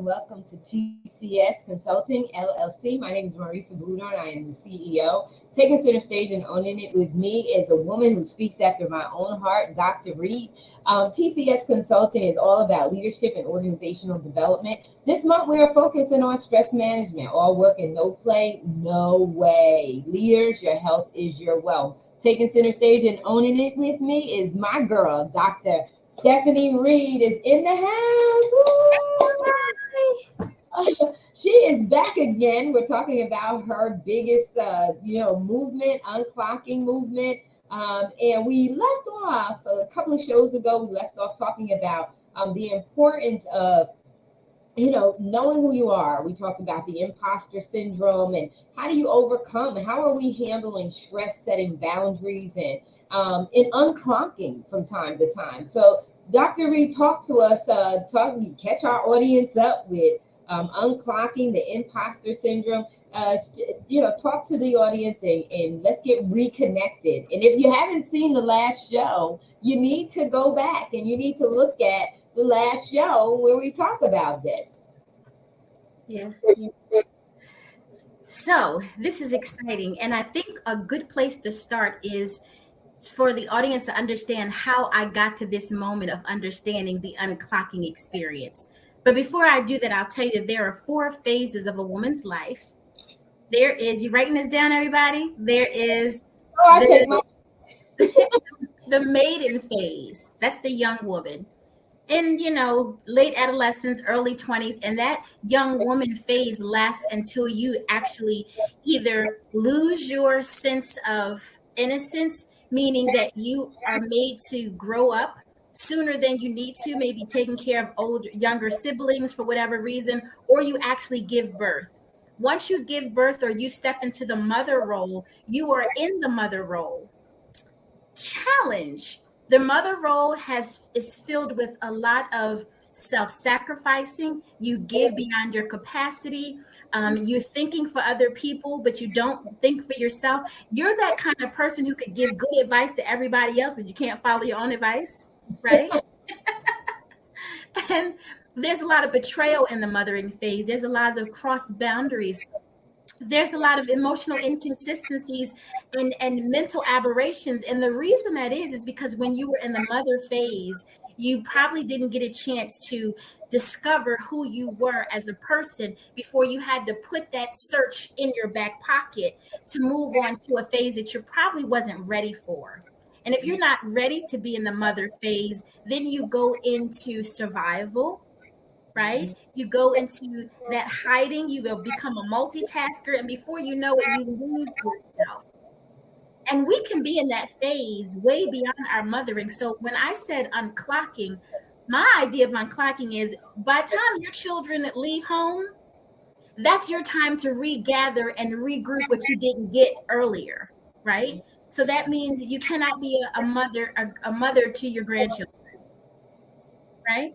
welcome to TCS Consulting LLC. My name is Marisa Bludorn. I am the CEO. Taking center stage and owning it with me is a woman who speaks after my own heart, Dr. Reid. TCS Consulting is all about leadership and organizational development. This month we are focusing on stress management. All work and no play? No way. Leaders, your health is your wealth. Taking center stage and owning it with me is my girl, Dr. Stephanie Reid is in the house. She is back again. We're talking about her biggest, movement, unclocking movement. And we left off a couple of shows ago. We left off talking about the importance of knowing who you are. We talked about the imposter syndrome and how do you overcome? How are we handling stress, setting boundaries, and unclocking from time to time? So Dr. Reid, talk to us, catch our audience up with unclocking the imposter syndrome. Talk to the audience and let's get reconnected. And if you haven't seen the last show, you need to go back and you need to look at the last show where we talk about this. Yeah. So this is exciting. And I think a good place to start is for the audience to understand how I got to this moment of understanding the unclocking experience. But before I do that, I'll tell you that there are 4 phases of a woman's life. There is, you writing this down, everybody? There is the maiden phase. That's the young woman. In, late adolescence, early 20s, and that young woman phase lasts until you actually either lose your sense of innocence, meaning that you are made to grow up sooner than you need to, maybe taking care of younger siblings for whatever reason, or you actually give birth. Once you give birth or you step into the mother role, you are in the mother role. Challenge. The mother role is filled with a lot of self-sacrificing. You give beyond your capacity. You're thinking for other people, but you don't think for yourself. You're that kind of person who could give good advice to everybody else, but you can't follow your own advice, right? And there's a lot of betrayal in the mothering phase. There's a lot of cross boundaries. There's a lot of emotional inconsistencies and mental aberrations. And the reason that is because when you were in the mother phase, you probably didn't get a chance to discover who you were as a person before you had to put that search in your back pocket to move on to a phase that you probably wasn't ready for. And if you're not ready to be in the mother phase, then you go into survival, right? You go into that hiding, you will become a multitasker, and before you know it, you lose yourself. And we can be in that phase way beyond our mothering. So when I said unclocking, my idea of unclocking is by the time your children leave home, that's your time to regather and regroup what you didn't get earlier, right? So that means you cannot be a mother to your grandchildren, right?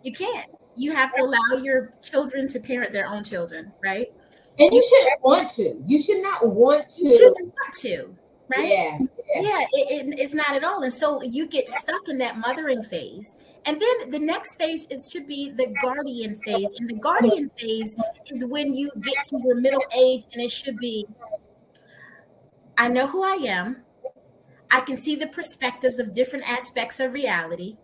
You can't. You have to allow your children to parent their own children, right? And you shouldn't want to. You should not want to. You shouldn't want to, right? Yeah. It's not at all. And so you get stuck in that mothering phase. And then the next phase should be the guardian phase. And the guardian phase is when you get to your middle age, and it should be, I know who I am. I can see the perspectives of different aspects of reality.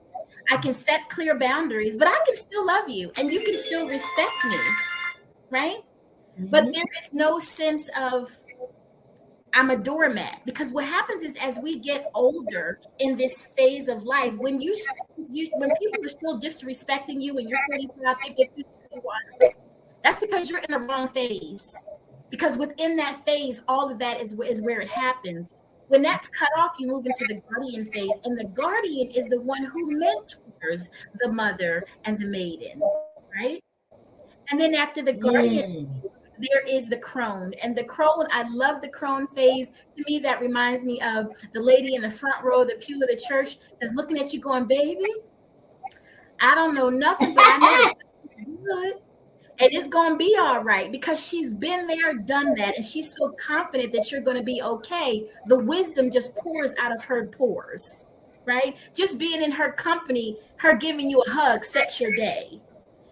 I can set clear boundaries, but I can still love you and you can still respect me, right? Mm-hmm. But there is no sense of I'm a doormat, because what happens is as we get older in this phase of life, when when people are still disrespecting you and you're 45, 52, 51, that's because you're in the wrong phase. Because within that phase, all of that is where it happens. When that's cut off, you move into the guardian phase, and the guardian is the one who mentors the mother and the maiden, right? And then after the guardian, there is the crone. And the crone, I love the crone phase. To me, that reminds me of the lady in the front row of the pew of the church that's looking at you going, baby, I don't know nothing, but I know you're good. And it's going to be all right, because she's been there, done that. And she's so confident that you're going to be okay. The wisdom just pours out of her pores, right? Just being in her company, her giving you a hug sets your day.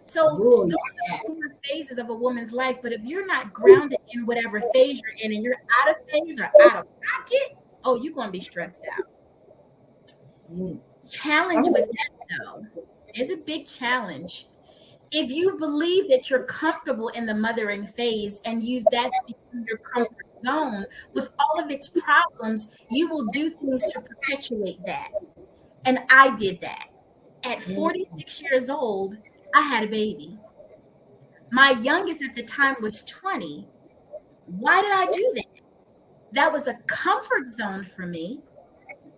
So Ooh, those yeah. are the 4 phases of a woman's life. But if you're not grounded in whatever phase you're in and you're out of phase or out of pocket, oh, you're going to be stressed out. Mm. Challenge with that, though, is a big challenge. If you believe that you're comfortable in the mothering phase and that's become your comfort zone with all of its problems, you will do things to perpetuate that. And I did that. At Mm. 46 years old, I had a baby. My youngest at the time was 20. Why did I do that? That was a comfort zone for me.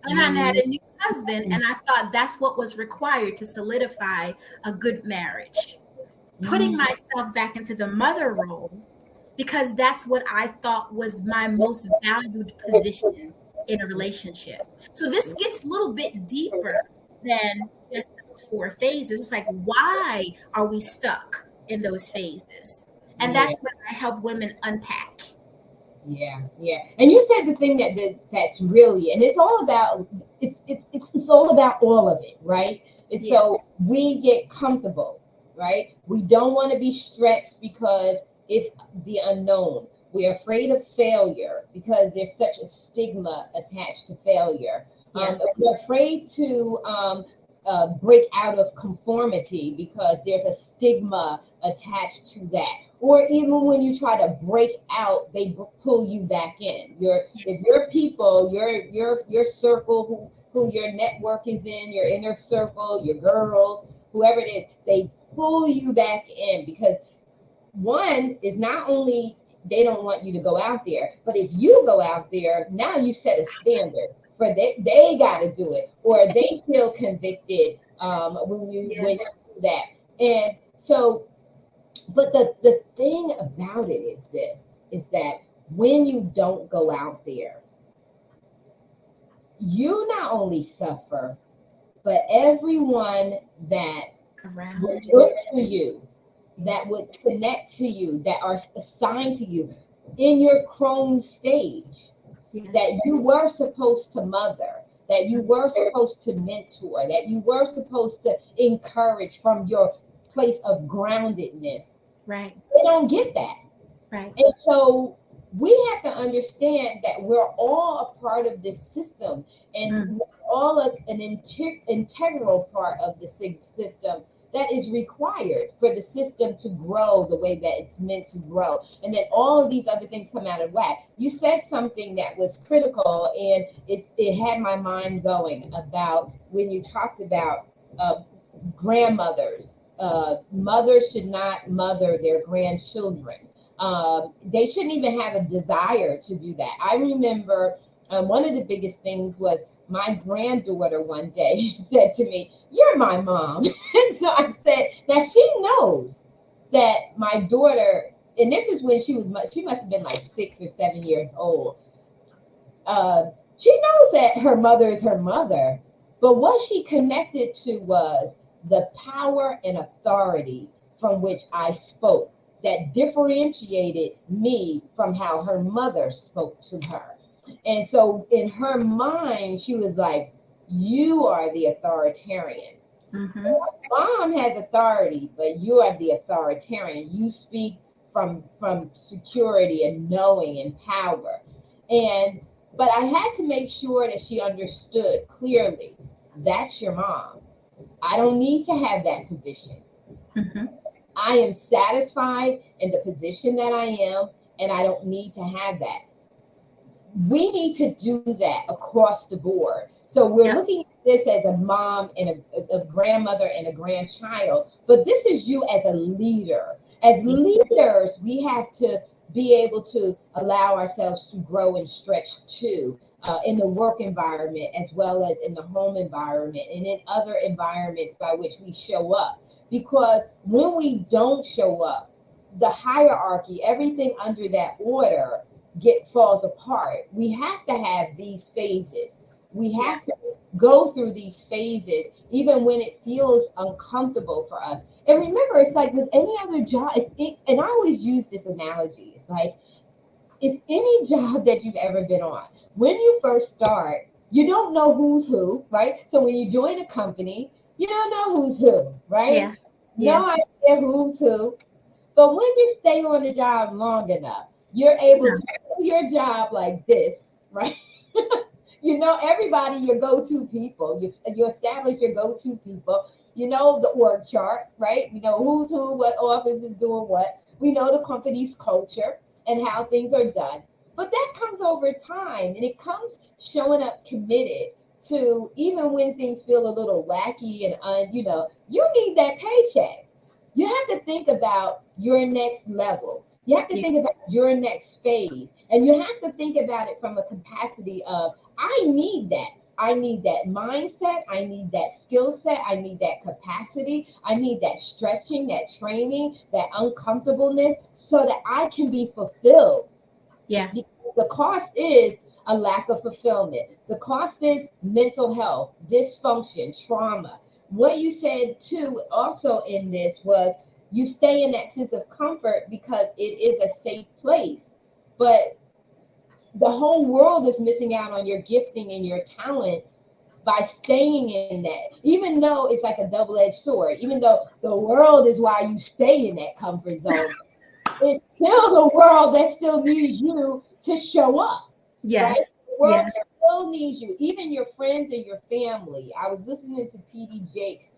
And I had a new husband, and I thought that's what was required to solidify a good marriage. Putting myself back into the mother role because that's what I thought was my most valued position in a relationship. So this gets a little bit deeper than just those 4 phases. It's like, why are we stuck in those phases? And Yeah. that's what I help women unpack. Yeah, yeah. And you said the thing that's really, and it's all about it's all about all of it, right? And Yeah. so we get comfortable, right? We don't want to be stretched because it's the unknown. We're afraid of failure because there's such a stigma attached to failure. Yeah. We're afraid to break out of conformity because there's a stigma attached to that. Or even when you try to break out, they pull you back in. If your people, your circle, who your network is in, your inner circle, your girls, whoever it is, they pull you back in because one is not only they don't want you to go out there, but if you go out there, now you set a standard for they got to do it, or they feel convicted when you do that. And so, but the thing about it is that when you don't go out there, you not only suffer, but everyone that Around would you. look to you, that would connect to you, that are assigned to you in your crone stage, that you were supposed to mother, that you were supposed to mentor, that you were supposed to encourage from your place of groundedness. Right. They don't get that. Right. And so we have to understand that we're all a part of this system, and we're all an integral part of the system that is required for the system to grow the way that it's meant to grow. And then all of these other things come out of whack. You said something that was critical, and it had my mind going about when you talked about grandmothers. Mothers should not mother their grandchildren. They shouldn't even have a desire to do that. I remember one of the biggest things was my granddaughter one day said to me, "You're my mom." And so I said, now she knows that my daughter, and this is when she must have been like 6 or 7 years old. She knows that her mother is her mother, but what she connected to was the power and authority from which I spoke that differentiated me from how her mother spoke to her. And so in her mind, she was like, "You are the authoritarian. Mom has authority, but you are the authoritarian. You speak from security and knowing and power." And but I had to make sure that she understood clearly, that's your mom. I don't need to have that position. I am satisfied in the position that I am, and I don't need to have that. We need to do that across the board. So we're looking at this as a mom and a grandmother and a grandchild, but this is you as a leader. As leaders, we have to be able to allow ourselves to grow and stretch too, in the work environment as well as in the home environment and in other environments by which we show up. Because when we don't show up, the hierarchy, everything under that order falls apart. We have to have these phases. We have to go through these phases, even when it feels uncomfortable for us. And remember, it's like with any other job, and I always use this analogy. It's like, it's any job that you've ever been on. When you first start, you don't know who's who, right? So when you join a company, you don't know who's who, right? No care who's who. But when you stay on the job long enough, you're able to do your job like this, right? You know everybody, your go-to people. You establish your go-to people. You know the org chart, right? You know who's who, what office is doing what. We know the company's culture and how things are done. But that comes over time, and it comes showing up committed to even when things feel a little wacky and you need that paycheck. You have to think about your next level. You have to Yeah. think about your next phase, and you have to think about it from a capacity of I need that. I need that mindset. I need that skill set. I need that capacity. I need that stretching, that training, that uncomfortableness so that I can be fulfilled. Yeah. Because the cost is a lack of fulfillment. The cost is mental health, dysfunction, trauma. What you said too, also in this, was you stay in that sense of comfort because it is a safe place. But the whole world is missing out on your gifting and your talents by staying in that, even though it's like a double-edged sword, even though the world is why you stay in that comfort zone, it's still the world that still needs you to show up, right? Yes. The world Yes. still needs you, even your friends and your family. I was listening to TD Jakes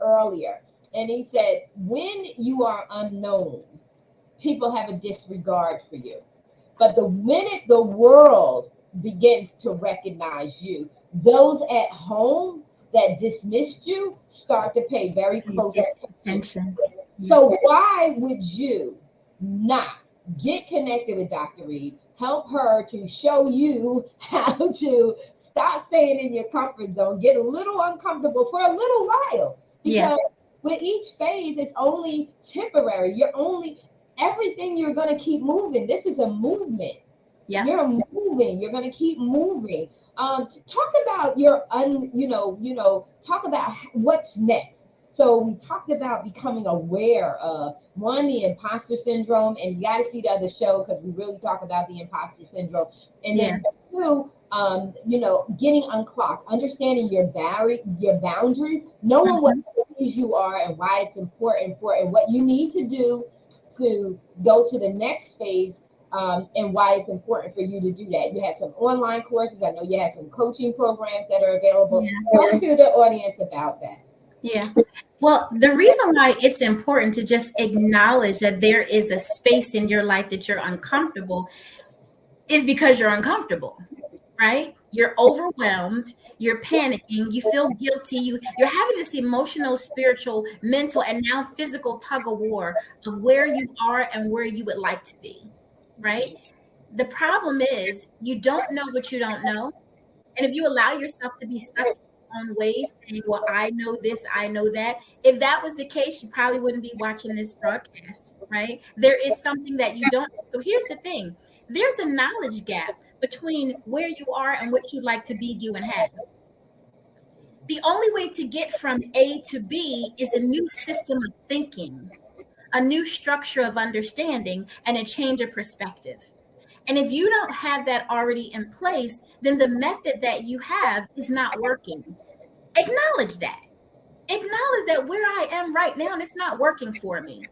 earlier, and he said, when you are unknown, people have a disregard for you. But the minute the world begins to recognize you, those at home that dismissed you start to pay very close Get attention. attention. So why would you not get connected with Dr. Reid, help her to show you how to stop staying in your comfort zone, get a little uncomfortable for a little while? Yeah. Because with each phase, it's only temporary. Everything you're going to keep moving. This is a movement. Yeah. You're moving. You're going to keep moving. Talk about talk about what's next. So we talked about becoming aware of one, the imposter syndrome, and you got to see the other show because we really talk about the imposter syndrome. And Yeah. then two, getting unclocked, understanding your boundaries, knowing what Mhm. phase you are and why it's important for and what you need to do to go to the next phase, and why it's important for you to do that. You have some online courses. I know you have some coaching programs that are available. Yeah. Talk to the audience about that. Yeah. Well, the reason why it's important to just acknowledge that there is a space in your life that you're uncomfortable is because you're uncomfortable, right? You're overwhelmed, you're panicking, you feel guilty, you're having this emotional, spiritual, mental, and now physical tug of war of where you are and where you would like to be, right? The problem is you don't know what you don't know. And if you allow yourself to be stuck in your own ways, saying, well, I know this, I know that, if that was the case, you probably wouldn't be watching this broadcast, right? There is something that you don't know. So here's the thing, there's a knowledge gap between where you are and what you'd like to be, do, and have. The only way to get from A to B is a new system of thinking, a new structure of understanding, and a change of perspective. And if you don't have that already in place, then the method that you have is not working. Acknowledge that. Acknowledge that where I am right now, and it's not working for me.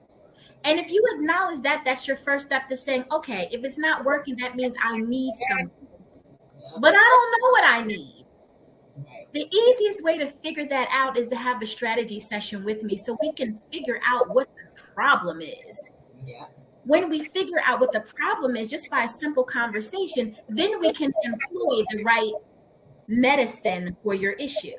And if you acknowledge that, that's your first step to saying, okay, if it's not working, that means I need something. But I don't know what I need. Right. The easiest way to figure that out is to have a strategy session with me so we can figure out what the problem is. Yeah. When we figure out what the problem is just by a simple conversation, then we can employ the right medicine for your issue.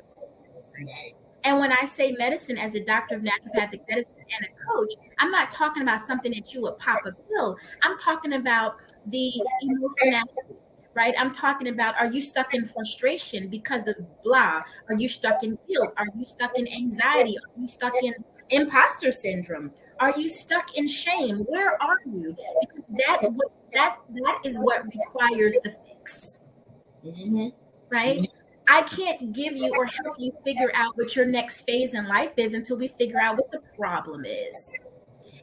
Right. And when I say medicine as a doctor of naturopathic medicine and a coach, I'm not talking about something that you would pop a pill. I'm talking about the emotionality, right? I'm talking about, are you stuck in frustration because of blah? Are you stuck in guilt? Are you stuck in anxiety? Are you stuck in imposter syndrome? Are you stuck in shame? Where are you? Because that is what requires the fix, Mm-hmm. right? I can't give you or help you figure out what your next phase in life is until we figure out what the problem is.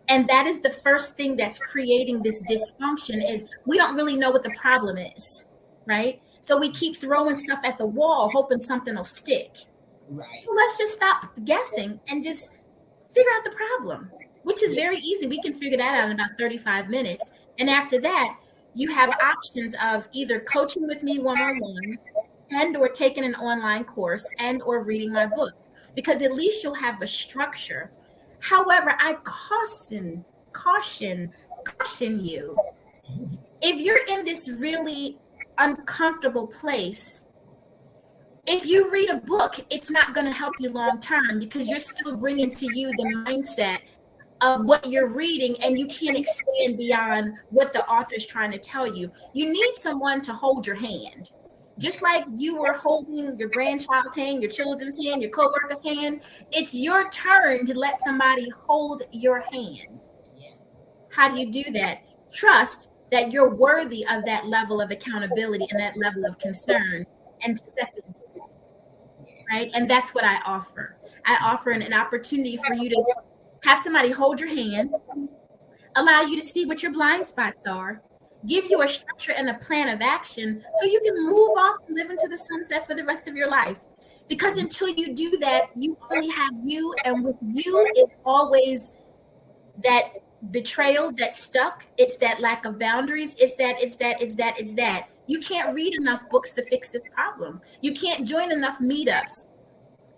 And that is the first thing that's creating this dysfunction is we don't really know what the problem is, right? So we keep throwing stuff at the wall, hoping something will stick. Right. So let's just stop guessing and just figure out the problem, which is very easy. We can figure that out in about 35 minutes. And after that, you have options of either coaching with me one-on-one and or taking an online course and or reading my books, because at least you'll have a structure. However, I caution you, if you're in this really uncomfortable place, if you read a book, it's not going to help you long term, because you're still bringing to you the mindset of what you're reading, and you can't expand beyond what the author's trying to tell you. You need someone to hold your hand. Just like you were holding your grandchild's hand, your children's hand, your coworker's hand, it's your turn to let somebody hold your hand. How do you do that? Trust that you're worthy of that level of accountability and that level of concern, and step into it, right? And that's what I offer. I offer an opportunity for you to have somebody hold your hand, allow you to see what your blind spots are, give you a structure and a plan of action so you can move off and live into the sunset for the rest of your life. Because until you do that, you only have you, and with you is always that betrayal, that stuck. It's that lack of boundaries. It's that. You can't read enough books to fix this problem. You can't join enough meetups.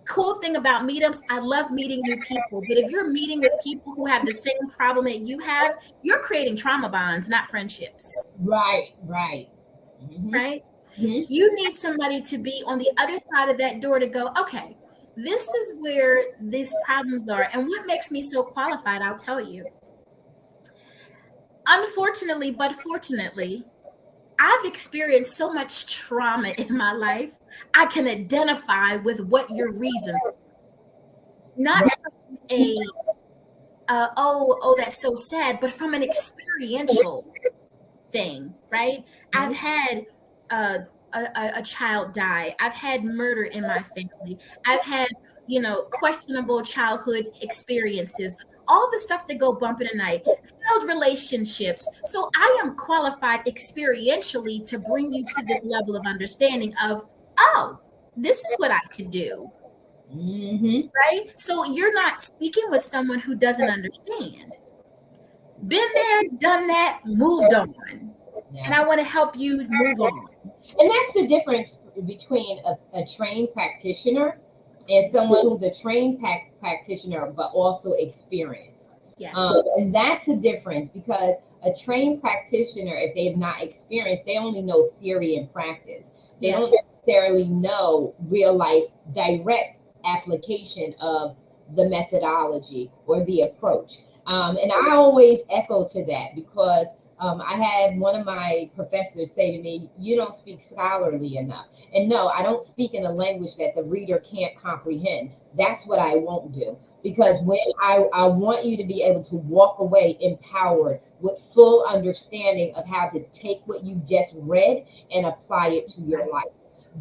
Cool thing about meetups, I love meeting new people, but if you're meeting with people who have the same problem that you have, you're creating trauma bonds, not friendships. Right. Mm-hmm. Right? Mm-hmm. You need somebody to be on the other side of that door to go, okay, this is where these problems are. And what makes me so qualified, I'll tell you. Unfortunately, but fortunately, I've experienced so much trauma in my life, I can identify with what your reason is. Not from oh, that's so sad, but from an experiential thing, right? I've had a child die. I've had murder in my family. I've had, questionable childhood experiences. All the stuff that go bump in the night, failed relationships. So I am qualified experientially to bring you to this level of understanding of, oh, this is what I could do. Mm-hmm. Right? So you're not speaking with someone who doesn't understand. Been there, done that, moved on. Yeah. And I want to help you move on. And that's the difference between a trained practitioner and someone who's a trained practitioner, but also experienced. Yes. And that's the difference, because a trained practitioner, if they have not experienced, they only know theory and practice. They don't necessarily know real life direct application of the methodology or the approach. And I always echo to that, because I had one of my professors say to me, you don't speak scholarly enough. And no, I don't speak in a language that the reader can't comprehend. That's what I won't do. Because when I want you to be able to walk away empowered with full understanding of how to take what you just read and apply it to your life.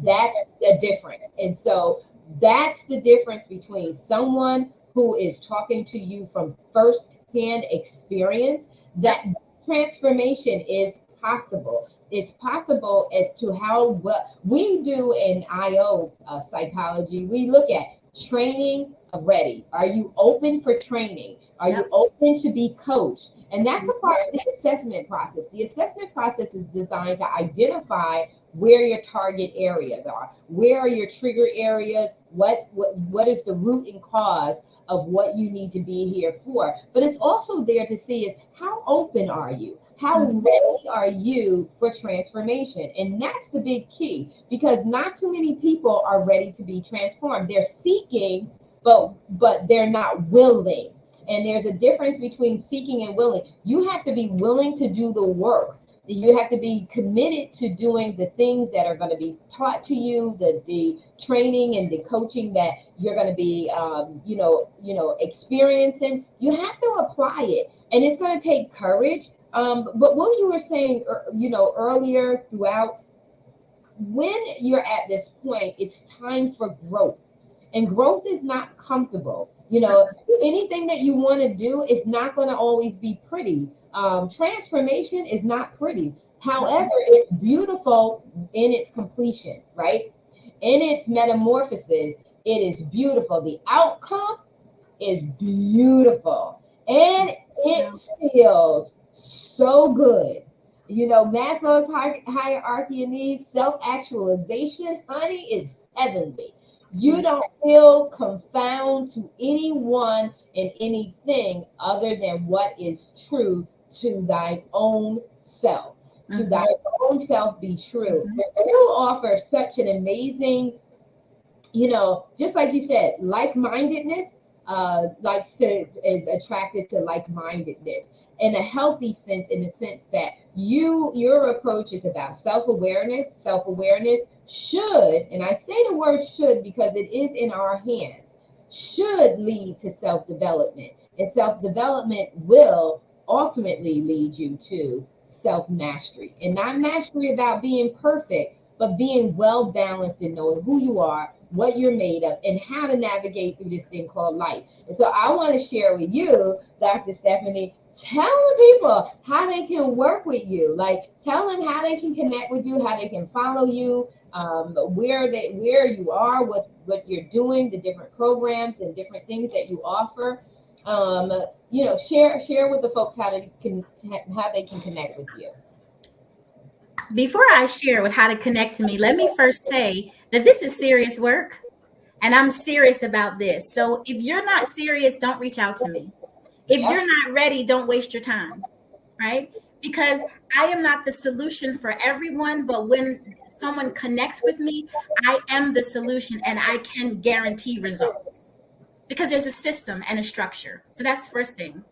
That's the difference. And so that's the difference between someone who is talking to you from first-hand experience, that transformation is possible. It's possible as to what we do in IO psychology. We look at training ready. Are you open for training? Are you open to be coached? And that's a part of the assessment process. The assessment process is designed to identify where your target areas are. Where are your trigger areas? What is the root and cause of what you need to be here for? But it's also there to see is, how open are you? How ready are you for transformation? And that's the big key, because not too many people are ready to be transformed. They're seeking, but they're not willing. And there's a difference between seeking and willing. You have to be willing to do the work. You have to be committed to doing the things that are going to be taught to you, the training and the coaching that you're going to be, experiencing. You have to apply it, and it's going to take courage. But what you were saying, earlier throughout, when you're at this point, it's time for growth, and growth is not comfortable. Anything that you want to do is not going to always be pretty. Transformation is not pretty. However, it's beautiful in its completion, right? In its metamorphosis, it is beautiful. The outcome, is beautiful and it Yeah. feels so good. You know, Maslow's hierarchy of needs, self-actualization, honey, is heavenly. You Mm, don't feel confound to anyone and anything other than what is true to thy own self. To thy mhm, own self be true. mhm, You offer such an amazing, you know, just like you said, like-mindedness, is attracted to like-mindedness in a healthy sense, in the sense that your approach is about self-awareness. Self-awareness should, and I say the word should because it is in our hands, should lead to self-development, and self-development will ultimately lead you to self-mastery, and not mastery about being perfect, but being well balanced and knowing who you are, what you're made of, and how to navigate through this thing called life. And so I want to share with you, Dr. Stephanie, tell the people how they can work with you. Like, tell them how they can connect with you, how they can follow you, where you are, what you're doing, the different programs and different things that you offer. Um, share with the folks how they can connect with you. Before I share with how to connect to me, let me first say that this is serious work and I'm serious about this. So if you're not serious, don't reach out to me. If Yep. you're not ready, don't waste your time, right? Because I am not the solution for everyone, but when someone connects with me, I am the solution and I can guarantee results because there's a system and a structure. So that's the first thing.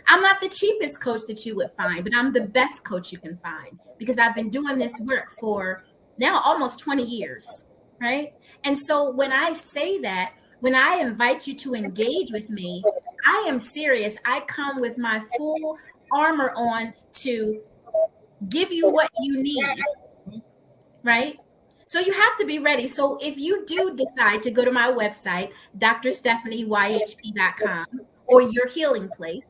I'm not the cheapest coach that you would find, but I'm the best coach you can find because I've been doing this work for now almost 20 years, right? And so when I say that, when I invite you to engage with me, I am serious. I come with my full armor on to give you what you need, right? So you have to be ready. So if you do decide to go to my website, drstephanieyhp.com, or Your Healing Place,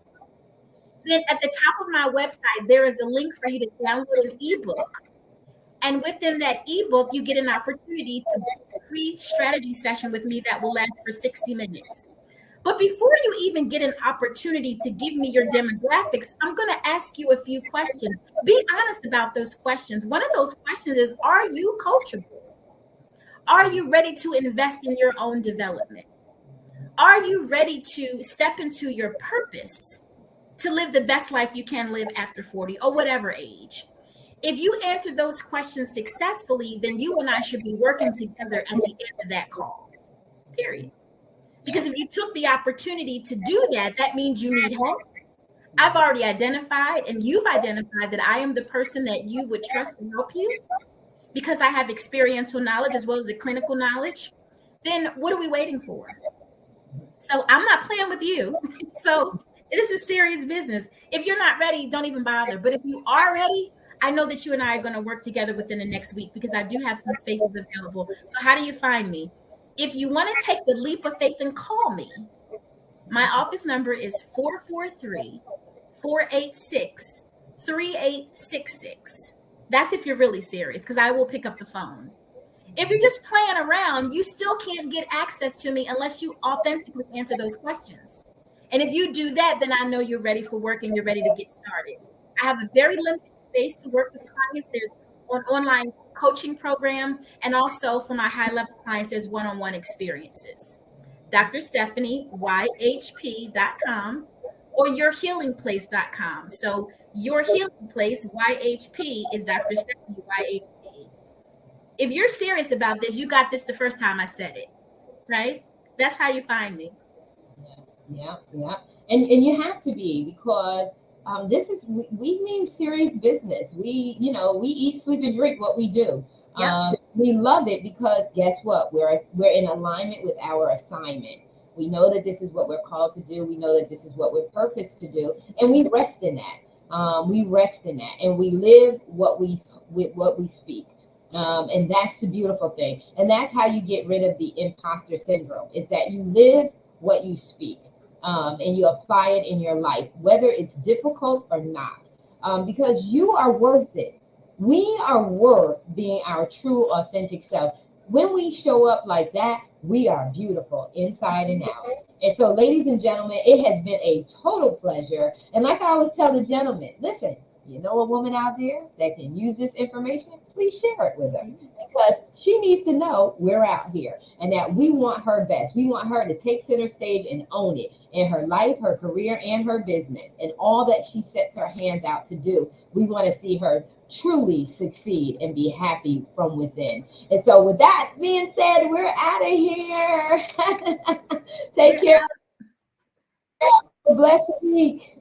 then at the top of my website, there is a link for you to download an ebook. And within that ebook, you get an opportunity to book a free strategy session with me that will last for 60 minutes. But before you even get an opportunity to give me your demographics, I'm going to ask you a few questions. Be honest about those questions. One of those questions is, are you coachable? Are you ready to invest in your own development? Are you ready to step into your purpose to live the best life you can live after 40 or whatever age? If you answer those questions successfully, then you and I should be working together at the end of that call, period. Because if you took the opportunity to do that, that means you need help. I've already identified and you've identified that I am the person that you would trust to help you because I have experiential knowledge as well as the clinical knowledge. Then what are we waiting for? So I'm not playing with you. So this is serious business. If you're not ready, don't even bother. But if you are ready, I know that you and I are going to work together within the next week because I do have some spaces available. So how do you find me? If you want to take the leap of faith and call me, my office number is 443-486-3866. That's if you're really serious because I will pick up the phone. If you're just playing around, you still can't get access to me unless you authentically answer those questions. And if you do that, then I know you're ready for work and you're ready to get started. I have a very limited space to work with clients. There's an online coaching program, and also for my high level clients, there's one-on-one experiences. DrStephanieYHP.com or YourHealingPlace.com. So Your Healing Place, YHP, is Dr. Stephanie YHP. If you're serious about this, you got this the first time I said it, right? That's how you find me. Yeah, yeah. And you have to be, because we mean serious business. We eat, sleep, and drink what we do. Yep. We love it because guess what? We're in alignment with our assignment. We know that this is what we're called to do. We know that this is what we're purposed to do, and we rest in that. We rest in that, and we live what we speak. And that's the beautiful thing. And that's how you get rid of the imposter syndrome, is that you live what you speak, and you apply it in your life, whether it's difficult or not, because you are worth it. We are worth being our true, authentic self. when we show up like that, we are beautiful inside and out. And so, ladies and gentlemen, it has been a total pleasure. And like I always tell the gentlemen, listen, you know a woman out there that can use this information, please share it with her, because she needs to know we're out here and that we want her best. We want her to take center stage and own it in her life, her career, and her business, and all that she sets her hands out to do. We want to see her truly succeed and be happy from within. And so, with that being said, we're out of here. Take care. Blessed week.